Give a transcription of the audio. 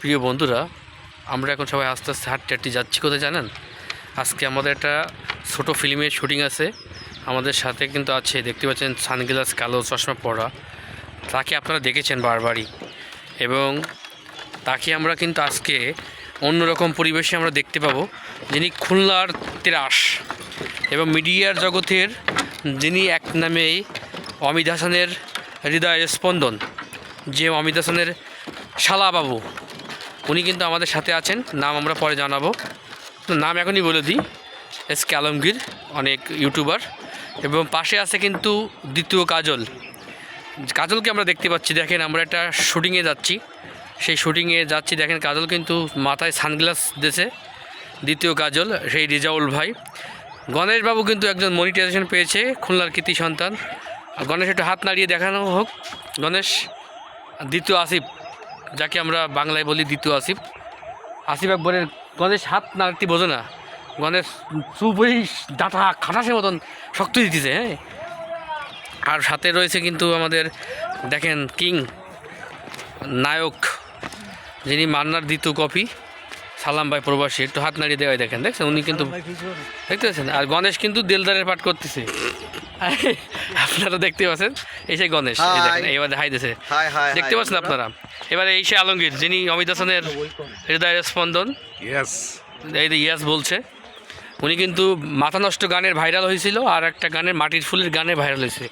প্রিয় বন্ধুরা, আমরা এখন সবাই আস্তে আস্তে হাঁটতে যাচ্ছি। কোথায় জানেন? আজকে আমাদের একটা ছোট ফিল্মের শুটিং আছে। আমাদের সাথে কিন্তু আছে, দেখতে পাচ্ছেন, সানগ্লাস, কালো চশমা পরা। তাকে আপনারা দেখেছেন বারবারই, এবং তাকে আমরা কিন্তু আজকে অন্যরকম পরিবেশে আমরা দেখতে পাবো। যিনি খুলনার ত্রাস এবং মিডিয়ার জগতের, যিনি এক নামেই অমিত হাসানের হৃদয়ের স্পন্দন, যে অমিত হাসানের শালাবাবু, উনি কিন্তু আমাদের সাথে আছেন। নাম আমরা পরে জানাবো, তো নাম এখনই বলে দিই, এসকে আলমগীর, অনেক ইউটিউবার। এবং পাশে আছে কিন্তু দ্বিতীয় কাজল। কাজলকে আমরা দেখতে পাচ্ছি, দেখেন আমরা একটা শুটিংয়ে যাচ্ছি, সেই শুটিংয়ে যাচ্ছি। দেখেন কাজল কিন্তু মাথায় সানগ্লাস দিয়েছে, দ্বিতীয় কাজল, সেই রিজাউল ভাই। গণেশবাবু কিন্তু একজন মনিটাইজেশন পেয়েছে, খুলনার কৃতি সন্তান। গণেশ একটু হাত নাড়িয়ে দেখানো হোক। গণেশ দ্বিতীয় আসিফ, যাকে আমরা বাংলায় বলি দ্বিতীয় আসিফ, আসিফ আকবরের। গণেশ হাত নাড়তে বোঝো না, গণেশ চুপই ডাটা খাটাসের মতন শক্ত দিতেছে। হ্যাঁ, আর সাথে রয়েছে কিন্তু আমাদের, দেখেন, কিং নায়ক, যিনি মান্নার দ্বিতীয় কপি, সালাম ভাই প্রবাসী। একটু হাত নাড়িয়ে দেওয়াই, দেখেন, দেখছেন, উনি কিন্তু দেখতে পাচ্ছেন। আর গণেশ কিন্তু দিলদারের পাঠ করতেছে, আপনারা দেখতে পাচ্ছেন। এই সেই গণেশ, এই দেখেন, এবারে হাই দিয়েছে, দেখতে পাচ্ছেন আপনারা। এবারে এই সে আলমগীর, যিনি অমিত হাসানের হৃদয়ের স্পন্দন, এই যে ইয়াস বলছে। উনি কিন্তু মাথা নষ্ট গানের ভাইরাল হয়েছিল, আর একটা গানের মাটির ফুলের গানে ভাইরাল হয়েছে।